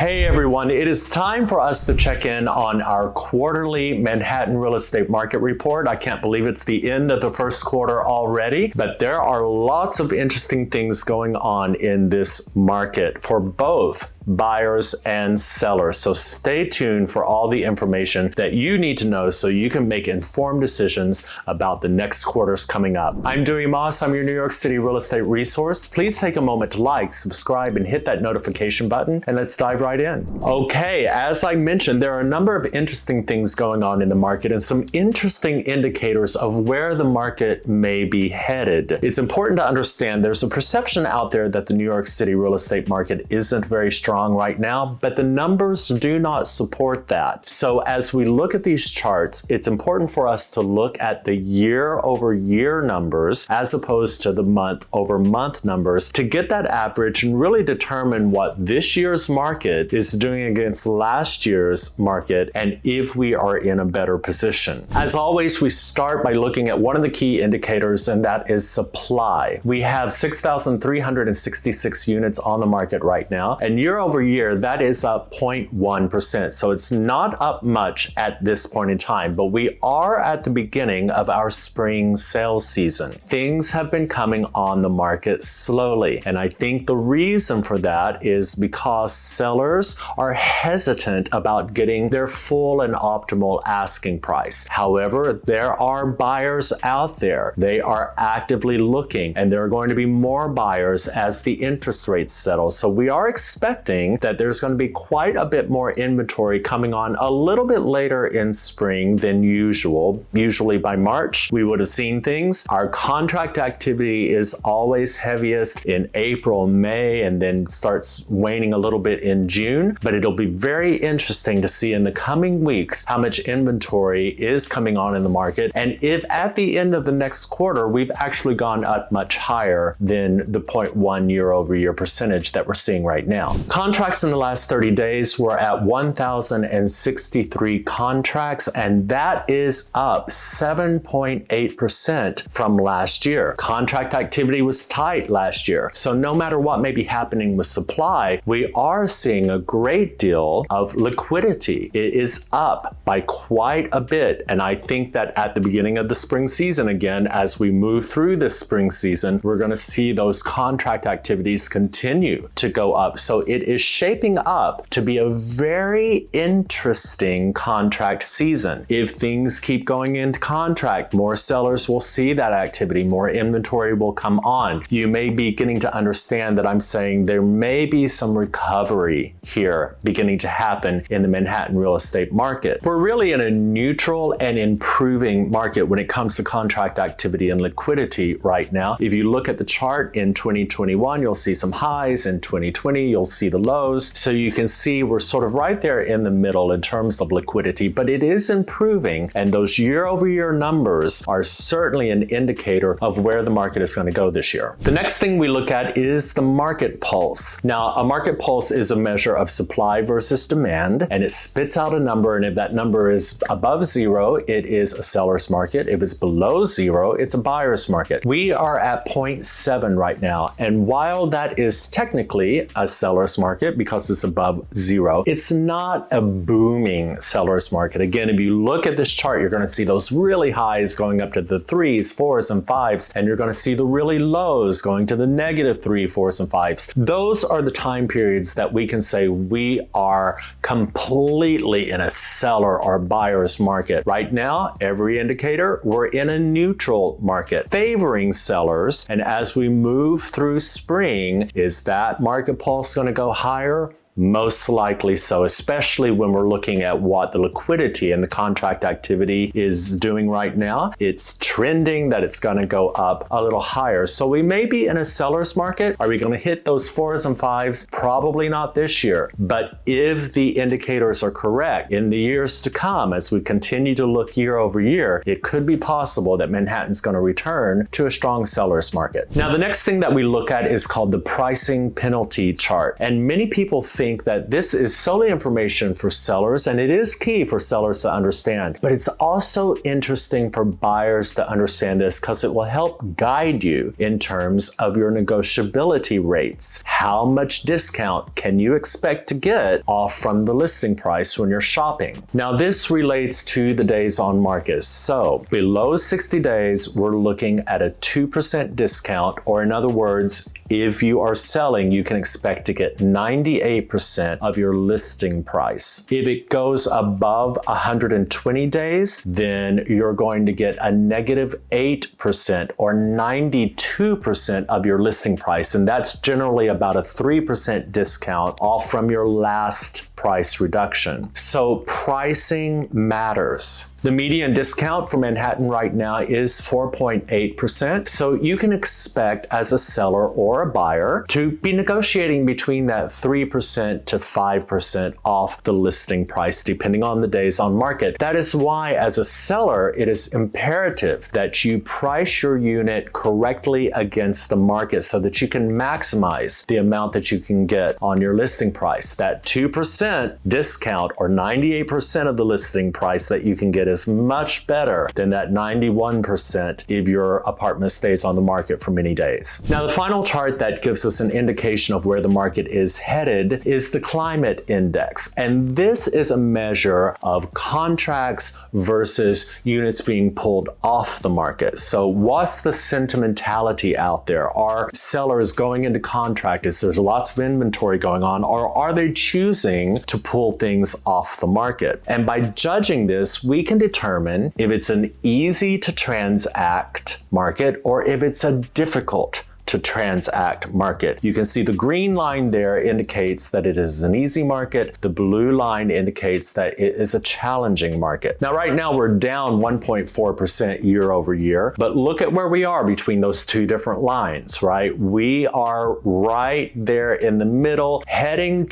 Hey everyone, it is time for us to check in on our quarterly Manhattan real estate market report. I can't believe it's the end of the first quarter already, but there are lots of interesting things going on in this market for both buyers and sellers. So stay tuned for all the information that you need to know so you can make informed decisions about the next quarters coming up. I'm Dewey Moss. I'm your New York City real estate resource. Please take a moment to like, subscribe, and hit that notification button, and let's dive right in. Okay, as I mentioned, there are a number of interesting things going on in the market and some interesting indicators of where the market may be headed. It's important to understand there's a perception out there that the New York City real estate market isn't very strong right now, but the numbers do not support that. So as we look at these charts, it's important for us to look at the year-over-year numbers as opposed to the month-over-month numbers to get that average and really determine what this year's market is doing against last year's market and if we are in a better position. As always, we start by looking at one of the key indicators, and that is supply. We have 6,366 units on the market right now, and year over year, that is up 0.1%. So it's not up much at this point in time, but we are at the beginning of our spring sales season. Things have been coming on the market slowly, and I think the reason for that is because sellers are hesitant about getting their full and optimal asking price. However, there are buyers out there. They are actively looking, and there are going to be more buyers as the interest rates settle. So we are expecting that there's going to be quite a bit more inventory coming on a little bit later in spring than usual. Usually by March, we would have seen things. Our contract activity is always heaviest in April, May, and then starts waning a little bit in June. But it'll be very interesting to see in the coming weeks how much inventory is coming on in the market, and if at the end of the next quarter, we've actually gone up much higher than the 0.1 year-over-year percentage that we're seeing right now. Contracts in the last 30 days were at 1,063 contracts, and that is up 7.8% from last year. Contract activity was tight last year. So no matter what may be happening with supply, we are seeing a great deal of liquidity. It is up by quite a bit. And I think that at the beginning of the spring season, again, as we move through this spring season, we're going to see those contract activities continue to go up. So it is shaping up to be a very interesting contract season. If things keep going into contract, more sellers will see that activity, more inventory will come on. You may be beginning to understand that I'm saying there may be some recovery here beginning to happen in the Manhattan real estate market. We're really in a neutral and improving market when it comes to contract activity and liquidity right now. If you look at the chart in 2021, you'll see some highs. In 2020, you'll see the lows. So you can see we're sort of right there in the middle in terms of liquidity, but it is improving, and those year-over-year numbers are certainly an indicator of where the market is going to go this year. The next thing we look at is the market pulse. Now, a market pulse is a measure of supply versus demand, and it spits out a number, and if that number is above zero, it is a seller's market. If it's below zero, it's a buyer's market. We are at 0.7 right now, and while that is technically a seller's market because it's above zero, it's not a booming seller's market. Again, if you look at this chart, you're going to see those really highs going up to the 3s, 4s, and 5s, and you're going to see the really lows going to the -3, 4s, and 5s. Those are the time periods that we can say we are completely in a seller or buyer's market. Right now, every indicator, we're in a neutral market, favoring sellers, and as we move through spring, is that market pulse going to go higher? Most likely so, especially when we're looking at what the liquidity and the contract activity is doing right now. It's trending that it's going to go up a little higher. So we may be in a seller's market. Are we going to hit those 4s and 5s? Probably not this year. But if the indicators are correct in the years to come, as we continue to look year over year, it could be possible that Manhattan's going to return to a strong seller's market. Now, the next thing that we look at is called the pricing penalty chart. And many people think think that this is solely information for sellers, and it is key for sellers to understand. But it's also interesting for buyers to understand this because it will help guide you in terms of your negotiability rates. How much discount can you expect to get off from the listing price when you're shopping? Now, this relates to the days on market. So below 60 days, we're looking at a 2% discount, or in other words, if you are selling, you can expect to get 98% of your listing price. If it goes above 120 days, then you're going to get a negative 8% or 92% of your listing price. And that's generally about a 3% discount off from your last price reduction. So pricing matters. The median discount for Manhattan right now is 4.8%. So you can expect as a seller or a buyer to be negotiating between that 3% to 5% off the listing price, depending on the days on market. That is why as a seller, it is imperative that you price your unit correctly against the market so that you can maximize the amount that you can get on your listing price. That 2% discount or 98% of the listing price that you can get is much better than that 91% if your apartment stays on the market for many days. Now, the final chart that gives us an indication of where the market is headed is the climate index. And this is a measure of contracts versus units being pulled off the market. So what's the sentimentality out there? Are sellers going into contract? Is there's lots of inventory going on, or are they choosing to pull things off the market? And by judging this, we can determine if it's an easy to transact market or if it's a difficult to transact market. You can see the green line there indicates that it is an easy market. The blue line indicates that it is a challenging market. Now, right now we're down 1.4% year over year, but look at where we are between those two different lines, right? We are right there in the middle, trending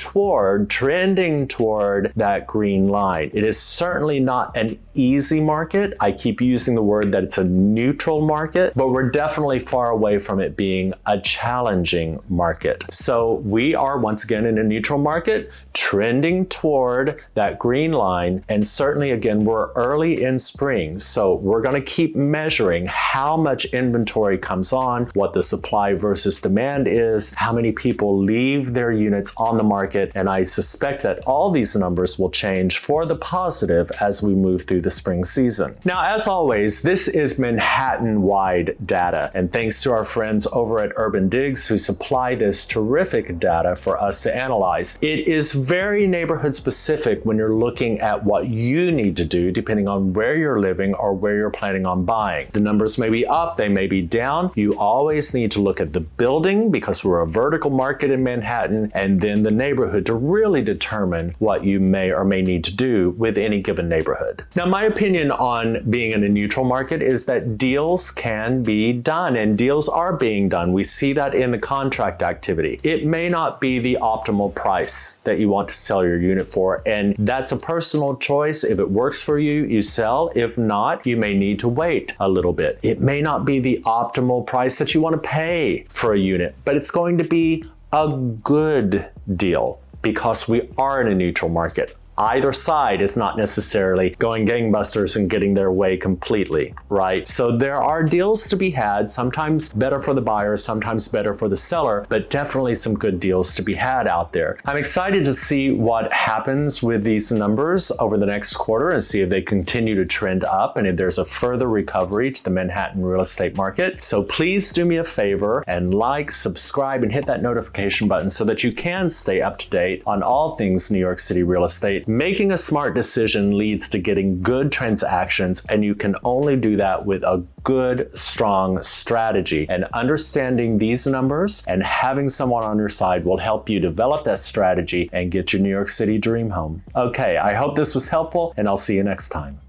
toward that green line. It is certainly not an easy market. I keep using the word that it's a neutral market, but we're definitely far away from it being a challenging market. So we are once again in a neutral market, trending toward that green line. And certainly again, we're early in spring. So we're going to keep measuring how much inventory comes on, what the supply versus demand is, how many people leave their units on the market. And I suspect that all these numbers will change for the positive as we move through the spring season. Now, as always, this is Manhattan-wide data. And thanks to our friends over at Urban Digs who supply this terrific data for us to analyze. It is very neighborhood specific when you're looking at what you need to do depending on where you're living or where you're planning on buying. The numbers may be up, they may be down. You always need to look at the building because we're a vertical market in Manhattan, and then the neighborhood to really determine what you may or may need to do with any given neighborhood. Now, my opinion on being in a neutral market is that deals can be done, and deals are being done. We see that in the contract activity. It may not be the optimal price that you want to sell your unit for, and that's a personal choice. If it works for you, you sell. If not, you may need to wait a little bit. It may not be the optimal price that you want to pay for a unit, but it's going to be a good deal because we are in a neutral market. Either side is not necessarily going gangbusters and getting their way completely, right? So there are deals to be had, sometimes better for the buyer, sometimes better for the seller, but definitely some good deals to be had out there. I'm excited to see what happens with these numbers over the next quarter and see if they continue to trend up and if there's a further recovery to the Manhattan real estate market. So please do me a favor and like, subscribe, and hit that notification button so that you can stay up to date on all things New York City real estate. Making a smart decision leads to getting good transactions, and you can only do that with a good, strong strategy. And understanding these numbers and having someone on your side will help you develop that strategy and get your New York City dream home. Okay, I hope this was helpful, and I'll see you next time.